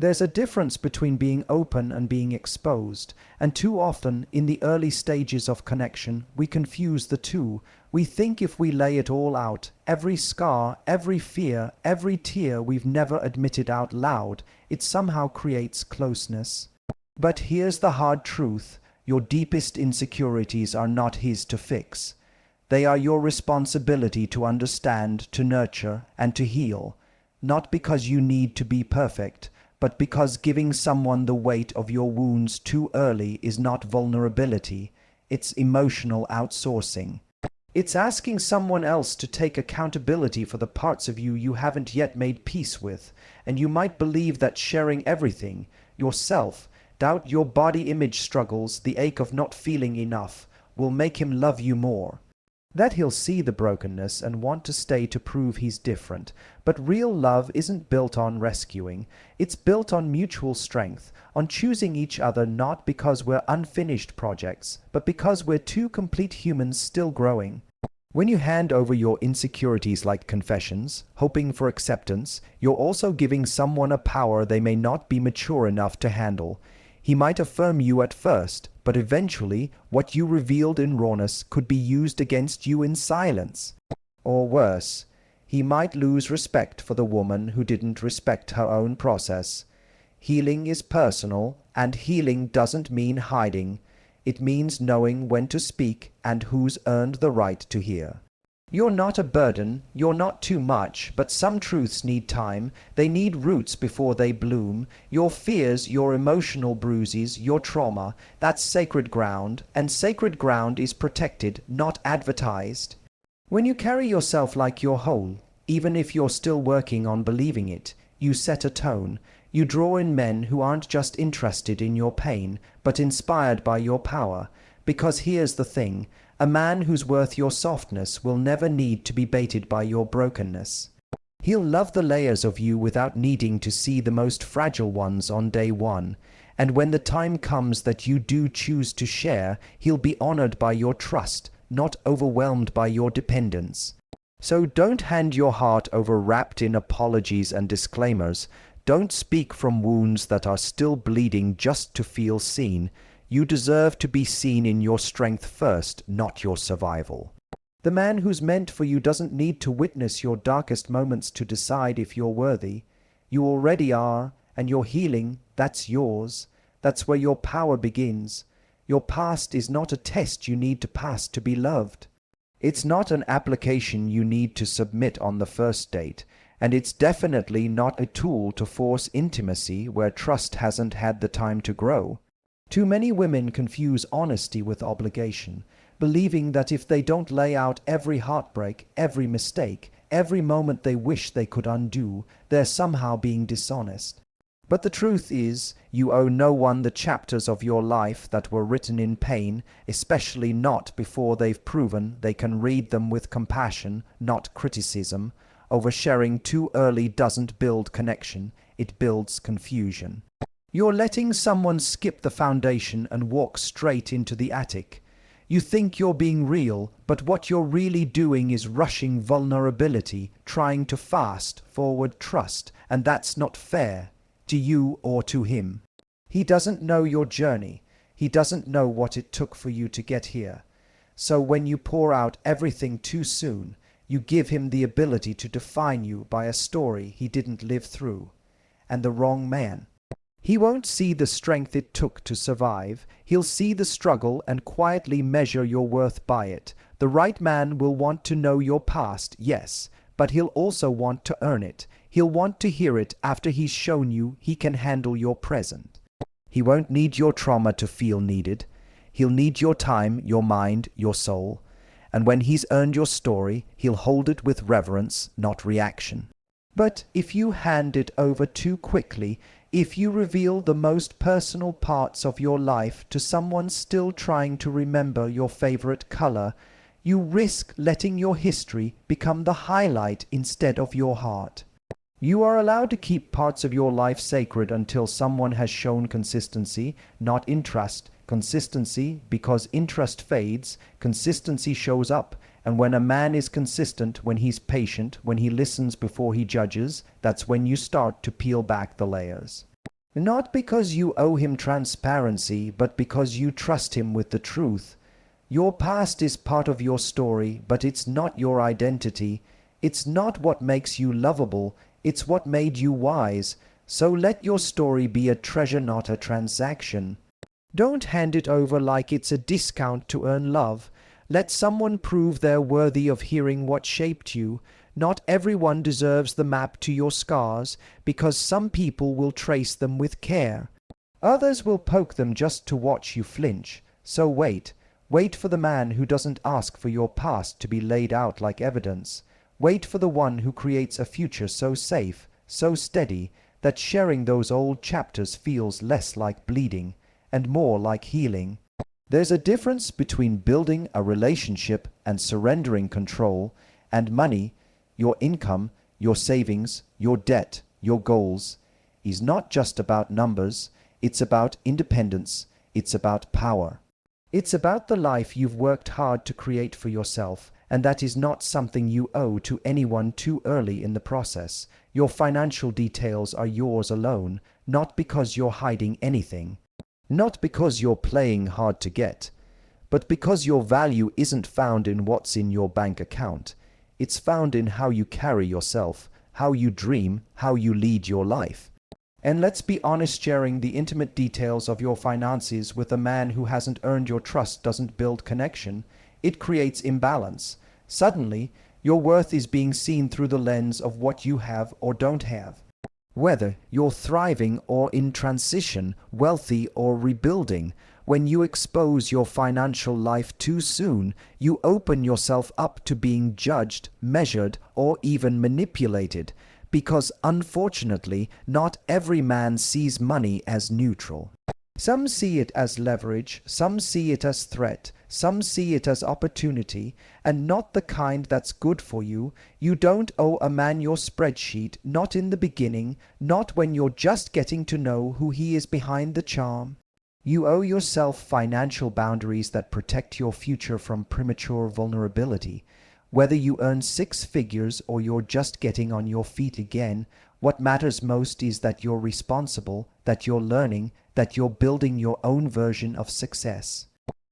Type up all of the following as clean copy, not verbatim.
There's a difference between being open and being exposed, and too often, in the early stages of connection, we confuse the two. We think if we lay it all out, every scar, every fear, every tear we've never admitted out loud, it somehow creates closeness. But here's the hard truth: your deepest insecurities are not his to fix. They are your responsibility to understand, to nurture, and to heal, not because you need to be perfect, but because giving someone the weight of your wounds too early is not vulnerability, it's emotional outsourcing. It's asking someone else to take accountability for the parts of you you haven't yet made peace with, and you might believe that sharing everything, yourself, doubt, your body image struggles, the ache of not feeling enough, will make him love you more. That he'll see the brokenness and want to stay to prove he's different. But real love isn't built on rescuing. It's built on mutual strength, on choosing each other not because we're unfinished projects, but because we're two complete humans still growing. When you hand over your insecurities like confessions, hoping for acceptance, you're also giving someone a power they may not be mature enough to handle. He might affirm you at first, but eventually what you revealed in rawness could be used against you in silence. Or worse, he might lose respect for the woman who didn't respect her own process. Healing is personal, and healing doesn't mean hiding. It means knowing when to speak and who's earned the right to hear. You're not a burden, you're not too much, but some truths need time. They need roots before they bloom. Your fears, your emotional bruises, your trauma, that's sacred ground, and sacred ground is protected, not advertised. When you carry yourself like you're whole, even if you're still working on believing it, you set a tone. You draw in men who aren't just interested in your pain, but inspired by your power. Because here's the thing: a man who's worth your softness will never need to be baited by your brokenness. He'll love the layers of you without needing to see the most fragile ones on day one. And when the time comes that you do choose to share, he'll be honored by your trust, not overwhelmed by your dependence. So don't hand your heart over wrapped in apologies and disclaimers. Don't speak from wounds that are still bleeding just to feel seen. You deserve to be seen in your strength first, not your survival. The man who's meant for you doesn't need to witness your darkest moments to decide if you're worthy. You already are, and your healing, that's yours. That's where your power begins. Your past is not a test you need to pass to be loved. It's not an application you need to submit on the first date, and it's definitely not a tool to force intimacy where trust hasn't had the time to grow. Too many women confuse honesty with obligation, believing that if they don't lay out every heartbreak, every mistake, every moment they wish they could undo, they're somehow being dishonest. But the truth is, you owe no one the chapters of your life that were written in pain, especially not before they've proven they can read them with compassion, not criticism. Oversharing too early doesn't build connection, it builds confusion. You're letting someone skip the foundation and walk straight into the attic. You think you're being real, but what you're really doing is rushing vulnerability, trying to fast forward trust, and that's not fair to you or to him. He doesn't know your journey. He doesn't know what it took for you to get here. So when you pour out everything too soon, you give him the ability to define you by a story he didn't live through. And the wrong man. He won't see the strength it took to survive. He'll see the struggle and quietly measure your worth by it. The right man will want to know your past, yes, but he'll also want to earn it. He'll want to hear it after he's shown you he can handle your present. He won't need your trauma to feel needed. He'll need your time, your mind, your soul. And when he's earned your story, he'll hold it with reverence, not reaction. But if you hand it over too quickly, if you reveal the most personal parts of your life to someone still trying to remember your favorite color, you risk letting your history become the highlight instead of your heart. You are allowed to keep parts of your life sacred until someone has shown consistency, not interest. Consistency, because interest fades, consistency shows up. And when a man is consistent, when he's patient, when he listens before he judges, that's when you start to peel back the layers. Not because you owe him transparency, but because you trust him with the truth. Your past is part of your story, but it's not your identity. It's not what makes you lovable, it's what made you wise. So let your story be a treasure, not a transaction. Don't hand it over like it's a discount to earn love. Let someone prove they're worthy of hearing what shaped you. Not everyone deserves the map to your scars, because some people will trace them with care. Others will poke them just to watch you flinch. So wait. Wait for the man who doesn't ask for your past to be laid out like evidence. Wait for the one who creates a future so safe, so steady, that sharing those old chapters feels less like bleeding and more like healing. There's a difference between building a relationship and surrendering control, and money, your income, your savings, your debt, your goals, is not just about numbers, it's about independence, it's about power. It's about the life you've worked hard to create for yourself, and that is not something you owe to anyone too early in the process. Your financial details are yours alone, not because you're hiding anything. Not because you're playing hard to get, but because your value isn't found in what's in your bank account. It's found in how you carry yourself, how you dream, how you lead your life. And let's be honest, sharing the intimate details of your finances with a man who hasn't earned your trust doesn't build connection. It creates imbalance. Suddenly, your worth is being seen through the lens of what you have or don't have. Whether you're thriving or in transition, wealthy or rebuilding, when you expose your financial life too soon, you open yourself up to being judged, measured, or even manipulated, because unfortunately, not every man sees money as neutral. Some see it as leverage, some see it as threat, some see it as opportunity, and not the kind that's good for you. You don't owe a man your spreadsheet, not in the beginning, not when you're just getting to know who he is behind the charm. You owe yourself financial boundaries that protect your future from premature vulnerability. Whether you earn six figures or you're just getting on your feet again, what matters most is that you're responsible, that you're learning, that you're building your own version of success.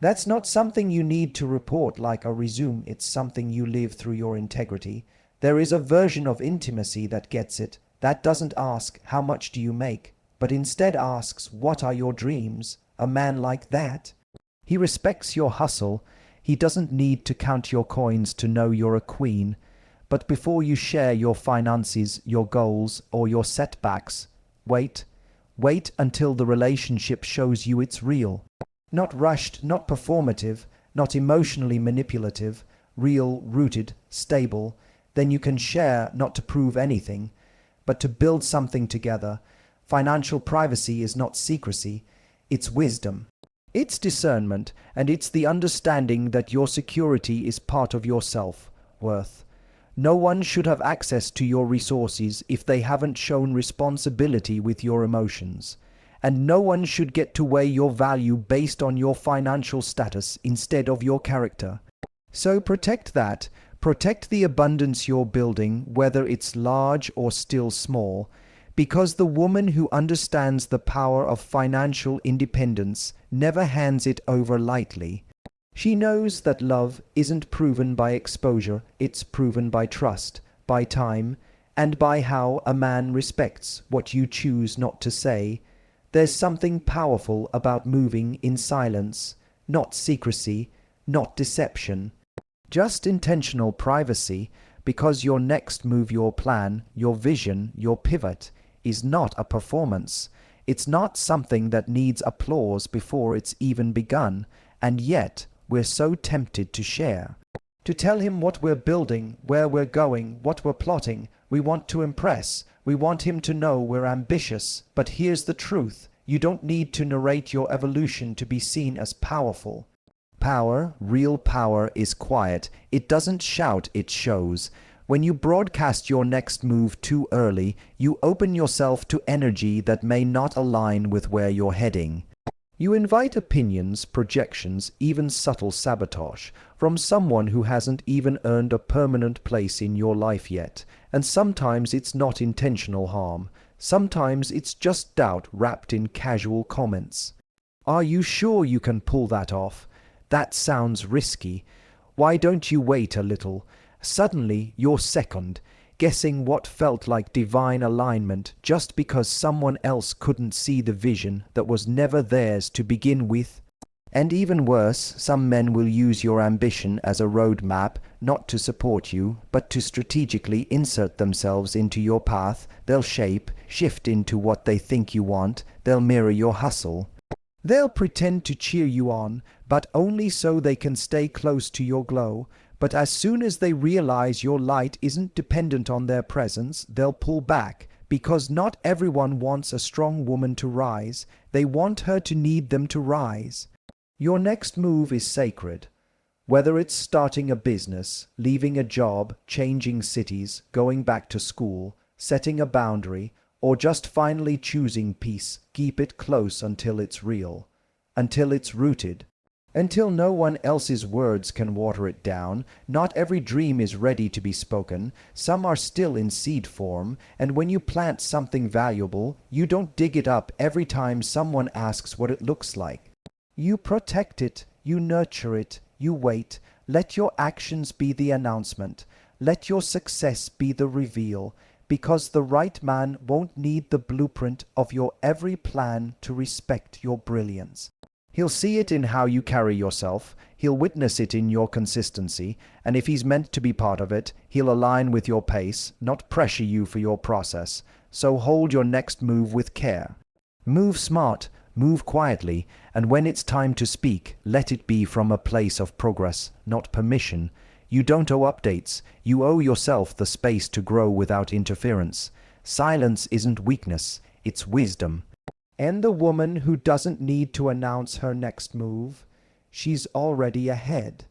That's not something you need to report like a resume, it's something you live through your integrity. There is a version of intimacy that gets it, that doesn't ask, how much do you make, but instead asks, what are your dreams? A man like that, he respects your hustle. He doesn't need to count your coins to know you're a queen. But before you share your finances, your goals, or your setbacks, wait. Wait until the relationship shows you it's real. Not rushed, not performative, not emotionally manipulative, real, rooted, stable. Then you can share, not to prove anything, but to build something together. Financial privacy is not secrecy, it's wisdom. It's discernment, and it's the understanding that your security is part of your self-worth. No one should have access to your resources if they haven't shown responsibility with your emotions. And no one should get to weigh your value based on your financial status instead of your character. So protect that. Protect the abundance you're building, whether it's large or still small. Because the woman who understands the power of financial independence never hands it over lightly. She knows that love isn't proven by exposure, it's proven by trust, by time, and by how a man respects what you choose not to say. There's something powerful about moving in silence, not secrecy, not deception. Just intentional privacy, because your next move, your plan, your vision, your pivot, is not a performance. It's not something that needs applause before it's even begun, and yet we're so tempted to share. To tell him what we're building, where we're going, what we're plotting. We want to impress. We want him to know we're ambitious. But here's the truth. You don't need to narrate your evolution to be seen as powerful. Power, real power, is quiet. It doesn't shout, it shows. When you broadcast your next move too early, you open yourself to energy that may not align with where you're heading. You invite opinions, projections, even subtle sabotage from someone who hasn't even earned a permanent place in your life yet. And sometimes it's not intentional harm. Sometimes it's just doubt wrapped in casual comments. Are you sure you can pull that off? That sounds risky. Why don't you wait a little? Suddenly you're second, guessing what felt like divine alignment just because someone else couldn't see the vision that was never theirs to begin with. And even worse, some men will use your ambition as a roadmap, not to support you, but to strategically insert themselves into your path. They'll shift into what they think you want. They'll mirror your hustle. They'll pretend to cheer you on, but only so they can stay close to your glow. But as soon as they realize your light isn't dependent on their presence, they'll pull back, because not everyone wants a strong woman to rise. They want her to need them to rise. Your next move is sacred. Whether it's starting a business, leaving a job, changing cities, going back to school, setting a boundary, or just finally choosing peace, keep it close until it's real, until it's rooted, until no one else's words can water it down. Not every dream is ready to be spoken. Some are still in seed form, and when you plant something valuable, you don't dig it up every time someone asks what it looks like. You protect it, you nurture it, you wait. Let your actions be the announcement. Let your success be the reveal, because the right man won't need the blueprint of your every plan to respect your brilliance. He'll see it in how you carry yourself, he'll witness it in your consistency, and if he's meant to be part of it, he'll align with your pace, not pressure you for your process. So hold your next move with care. Move smart. Move quietly, and when it's time to speak, let it be from a place of progress, not permission. You don't owe updates. You owe yourself the space to grow without interference. Silence isn't weakness, it's wisdom. And the woman who doesn't need to announce her next move, she's already ahead.